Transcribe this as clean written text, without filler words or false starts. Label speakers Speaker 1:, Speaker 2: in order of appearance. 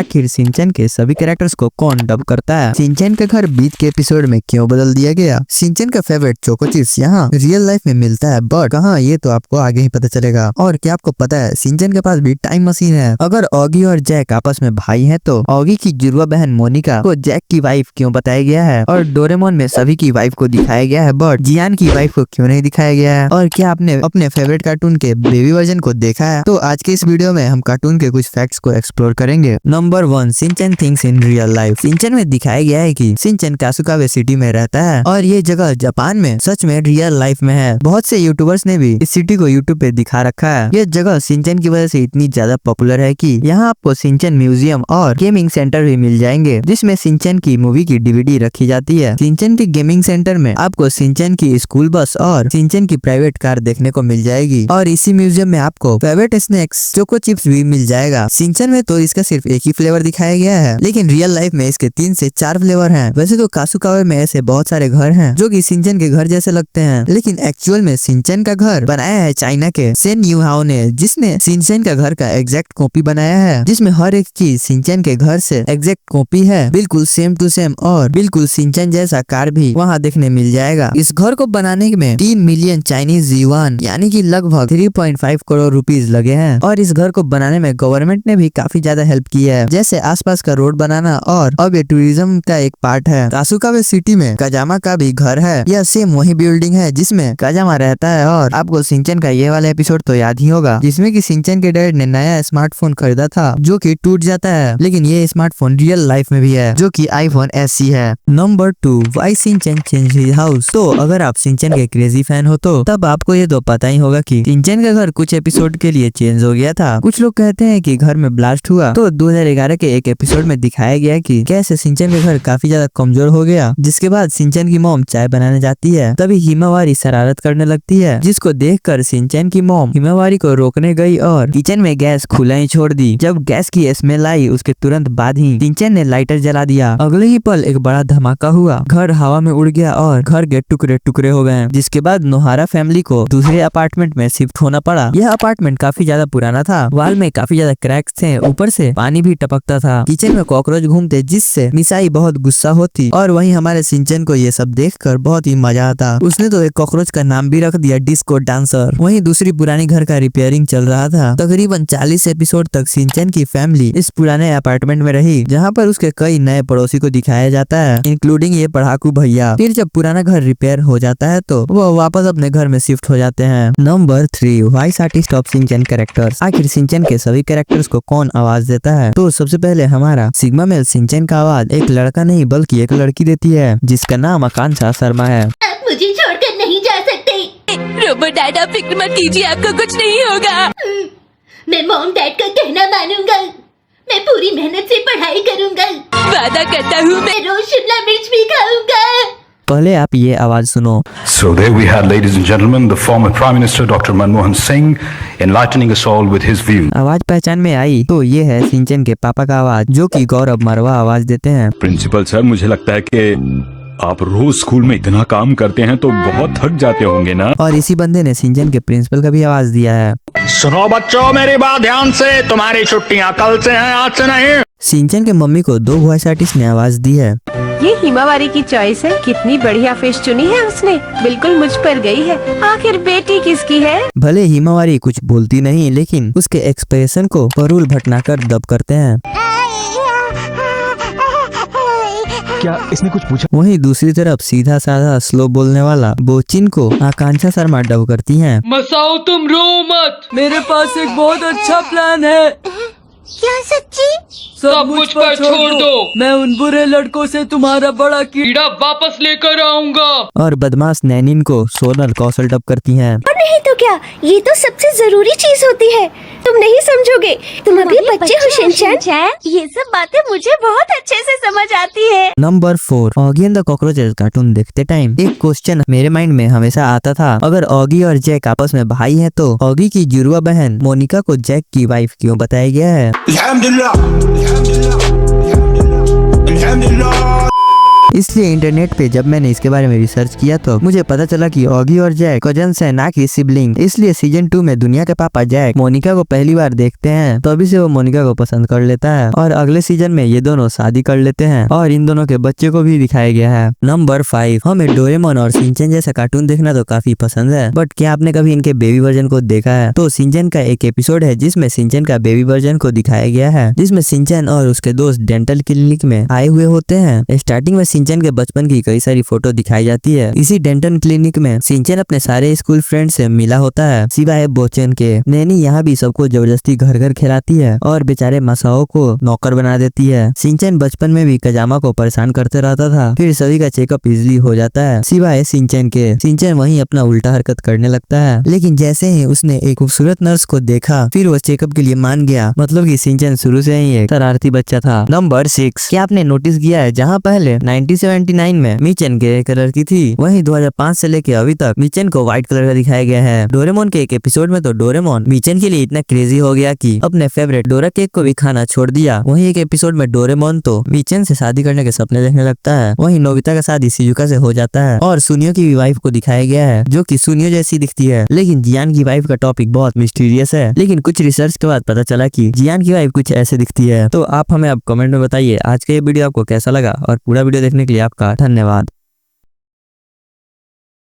Speaker 1: आखिर शिनचैन के सभी कैरेक्टर्स को कौन डब करता है? शिनचैन का घर बीच के एपिसोड में क्यों बदल दिया गया? शिनचैन का फेवरेट चोको चिप्स यहाँ रियल लाइफ में मिलता है बट कहाँ, ये तो आपको आगे ही पता चलेगा। और क्या आपको पता है शिनचैन के पास भी टाइम मशीन है? अगर ऑगी और जैक आपस में भाई हैं तो ऑगी की जुड़वा बहन मोनिका को जैक की वाइफ क्यों बताया गया है? और डोरेमोन में सभी की वाइफ को दिखाया गया है बट जियान की वाइफ को क्यों नहीं दिखाया गया है? और क्या आपने अपने फेवरेट कार्टून के बेबी वर्जन को देखा है? तो आज के इस वीडियो में हम कार्टून के कुछ फैक्ट्स को एक्सप्लोर करेंगे। Number 1, Shinchan things in real life. Shinchan में दिखाया गया है कि शिनचैन कासुकावे सिटी में रहता है और ये जगह जापान में सच में रियल लाइफ में है। बहुत से यूट्यूबर्स ने भी इस सिटी को यूट्यूब पे दिखा रखा है। ये जगह शिनचैन की वजह से इतनी ज्यादा पॉपुलर है कि यहाँ आपको शिनचैन म्यूजियम और गेमिंग सेंटर भी मिल जाएंगे जिसमें शिनचैन की मूवी की डीवीडी रखी जाती है। शिनचैन की गेमिंग सेंटर में आपको शिनचैन की स्कूल बस और शिनचैन की प्राइवेट कार देखने को मिल जाएगी और इसी म्यूजियम में आपको फेवरेट स्नैक्स चोको चिप्स भी मिल जाएगा। शिनचैन में तो इसका सिर्फ एक ही फ्लेवर दिखाया गया है लेकिन रियल लाइफ में इसके 3 से 4 फ्लेवर हैं। वैसे तो कासुकावे में ऐसे बहुत सारे घर हैं जो कि शिनचैन के घर जैसे लगते हैं लेकिन एक्चुअल में शिनचैन का घर बनाया है चाइना के सेन यूहाओ ने, जिसने शिनचैन का घर का एग्जैक्ट कॉपी बनाया है जिसमें हर एक चीज शिनचैन के घर से एग्जैक्ट कॉपी है, बिल्कुल सेम टू सेम और बिल्कुल शिनचैन जैसा कार भी वहाँ देखने मिल जाएगा। इस घर को बनाने में 3 मिलियन चाइनीज युआन यानी कि लगभग 3.5 करोड़ रुपीज लगे हैं और इस घर को बनाने में गवर्नमेंट ने भी काफी ज्यादा हेल्प की है, जैसे आसपास का रोड बनाना और अब ये टूरिज्म का एक पार्ट है। कासुकावे सिटी में काजामा का भी घर है, यह सेम वही बिल्डिंग है जिसमें काजामा रहता है। और आपको शिनचैन का ये वाला एपिसोड तो याद ही होगा जिसमें कि शिनचैन के डैड ने नया स्मार्टफोन खरीदा था जो कि टूट जाता है, लेकिन ये स्मार्टफोन रियल लाइफ में भी है जो कि आईफोन SE है। Number 2, why Shinchan change his house. तो अगर आप शिनचैन के क्रेजी फैन हो तो तब आपको ये तो पता ही होगा कि शिनचैन का घर कुछ एपिसोड के लिए चेंज हो गया था। कुछ लोग कहते हैं कि घर में ब्लास्ट हुआ तो 2011 के एक एपिसोड में दिखाया गया कि कैसे शिनचैन का घर काफी ज्यादा कमजोर हो गया, जिसके बाद शिनचैन की मॉम चाय बनाने जाती है तभी हिमावारी शरारत करने लगती है, जिसको देखकर शिनचैन की मॉम हिमावारी को रोकने गई और किचन में गैस खुला ही छोड़ दी। जब गैस की स्मेल आई उसके तुरंत बाद ही शिनचैन ने लाइटर जला दिया। अगले ही पल एक बड़ा धमाका हुआ, घर हवा में उड़ गया और घर के टुकड़े टुकड़े हो गए, जिसके बाद नोहारा फैमिली को दूसरे अपार्टमेंट में शिफ्ट होना पड़ा। यह अपार्टमेंट काफी ज्यादा पुराना था, वॉल में काफी ज्यादा क्रैक्स थे, ऊपर से पानी भी टपकता था, किचन में कॉकरोच घूमते जिससे मिसाई बहुत गुस्सा होती और वहीं हमारे शिनचैन को ये सब देखकर बहुत ही मजा आता। उसने तो एक कॉकरोच का नाम भी रख दिया डिस्को डांसर। वहीं दूसरी पुरानी घर का रिपेयरिंग चल रहा था। तकरीबन 40 एपिसोड तक शिनचैन की फैमिली इस पुराने अपार्टमेंट में रही जहाँ पर उसके कई नए पड़ोसी को दिखाया जाता है इंक्लूडिंग ये पढ़ाकू भैया। फिर जब पुराना घर रिपेयर हो जाता है तो वो वापस अपने घर में शिफ्ट हो जाते हैं। Number 3, voice artist of Shinchan characters. आखिर शिनचैन के सभी कैरेक्टर्स को कौन आवाज देता है? तो सबसे पहले हमारा सिग्मा मेल शिनचैन का आवाज एक लड़का नहीं बल्कि एक लड़की देती है जिसका नाम आकांक्षा शर्मा है।
Speaker 2: आप मुझे छोड़कर नहीं जा सकते।
Speaker 3: रोबोट डैड आप फिक्र मत कीजिए, आपको कुछ नहीं होगा।
Speaker 2: मैं मॉम डैड का कहना मानूंगा। मैं पूरी मेहनत से पढ़ाई करूंगा।
Speaker 3: वादा करता हूँ
Speaker 2: मैं रोज शिमला मिर्च भी खाऊंगा।
Speaker 1: पहले आप ये आवाज सुनो।
Speaker 4: So there we had, ladies and gentlemen, the former Prime Minister Dr. Manmohan Singh enlightening us all with his views.
Speaker 1: आवाज पहचान में आई तो ये है शिनचैन के पापा का आवाज जो कि गौरव मरवा आवाज देते हैं।
Speaker 5: प्रिंसिपल सर, मुझे लगता है कि आप रोज स्कूल में इतना काम करते हैं तो बहुत थक जाते होंगे ना।
Speaker 1: और इसी बंदे ने शिनचैन के प्रिंसिपल का भी आवाज दिया है।
Speaker 6: सुनो बच्चों, मेरी बात ध्यान से, तुम्हारी छुट्टियां कल से हैं, आज से नहीं।
Speaker 1: शिनचैन के मम्मी को 2 वॉइस आर्टिस्ट ने आवाज दी है।
Speaker 7: ये हिमावारी की चॉइस है, कितनी बढ़िया फिश चुनी है उसने, बिल्कुल मुझ पर गई है। आखिर बेटी किसकी है?
Speaker 1: भले हिमावारी कुछ बोलती नहीं लेकिन उसके एक्सप्रेशन को परुल भटनाकर डब करते हैं।
Speaker 5: क्या इसने कुछ पूछा?
Speaker 1: वहीं दूसरी तरफ सीधा साधा स्लो बोलने वाला बोचिन को आकांक्षा शर्मा डब करती हैं।
Speaker 8: मसाओ तुम रो मत,
Speaker 3: मेरे पास एक बहुत अच्छा प्लान है।
Speaker 2: क्या सच्ची?
Speaker 8: सब मुझ पर छोड़ दो।
Speaker 3: मैं उन बुरे लड़कों से तुम्हारा बड़ा
Speaker 8: कीड़ा वापस लेकर आऊंगा।
Speaker 1: और बदमाश नैनिन को सोनल कौशल डब करती हैं।
Speaker 2: और नहीं तो क्या, ये तो सबसे जरूरी चीज होती है। तुम नहीं समझोगे, तुम अभी बच्चे हो शिनचैन। ये सब बातें मुझे बहुत अच्छे से समझ आती है।
Speaker 1: Number 4, Oggy and the cockroaches cartoon देखते टाइम एक क्वेश्चन मेरे माइंड में हमेशा आता था, अगर ऑगी और जैक आपस में भाई हैं तो ऑगी की जुड़वा बहन मोनिका को जैक की वाइफ क्यों बताया गया है? इसलिए इंटरनेट पे जब मैंने इसके बारे में रिसर्च किया तो मुझे पता चला कि ऑगी और जैक कजन्स है, ना कि सिबलिंग। इसलिए सीजन 2 में दुनिया के पापा जैक मोनिका को पहली बार देखते हैं, तभी से वो मोनिका को पसंद कर लेता है और अगले सीजन में ये दोनों शादी कर लेते हैं और इन दोनों के बच्चे को भी दिखाया गया है। नंबर 5, हमें डोरेमोन और शिनचैन जैसा कार्टून देखना तो काफी पसंद है, बट क्या आपने कभी इनके बेबी वर्जन को देखा है? तो शिनचैन का एक एपिसोड है जिसमें शिनचैन का बेबी वर्जन को दिखाया गया है, जिसमें शिनचैन और उसके दोस्त डेंटल क्लिनिक में आए हुए होते हैं। स्टार्टिंग में शिनचैन के बचपन की कई सारी फोटो दिखाई जाती है। इसी डेंटल क्लिनिक में शिनचैन अपने सारे स्कूल फ्रेंड से मिला होता है, सिवाय बोचन के। नैनी यहाँ भी सबको जबरदस्ती घर घर खिलाती है और बेचारे मासाओ को नौकर बना देती है। शिनचैन बचपन में भी कजामा को परेशान करते रहता था, फिर सभी का चेकअप इजीली हो जाता है सिवाय शिनचैन के। शिनचैन वहीं अपना उल्टा हरकत करने लगता है, लेकिन जैसे ही उसने एक खूबसूरत नर्स को देखा फिर वो चेकअप के लिए मान गया। मतलब कि शिनचैन शुरू से ही एक शरारती बच्चा था। नंबर 6, क्या आपने नोटिस किया है जहाँ पहले 1979 में मिचेन ग्रे कलर की थी, वहीं 2005 से लेके अभी तक मिचेन को व्हाइट कलर का दिखाया गया है। डोरेमोन के एक एपिसोड में तो डोरेमोन मिचेन के लिए इतना क्रेजी हो गया कि अपने फेवरेट डोरा केक को भी खाना छोड़ दिया। वहीं एक एपिसोड में डोरेमोन तो मिचेन से शादी करने के सपने देखने लगता है। वहीं नोबिता का शादी शिजुका से हो जाता है और सुनियो की वाइफ को दिखाया गया है जो कि सुनियो जैसी दिखती है, लेकिन जियान की वाइफ का टॉपिक बहुत मिस्टीरियस है। लेकिन कुछ रिसर्च के बाद पता चला कि जियान की वाइफ कुछ ऐसे दिखती है। तो आप हमें अब कमेंट में बताइए आज का ये वीडियो आपको कैसा लगा और पूरा वीडियो देखने के लिए आपका धन्यवाद।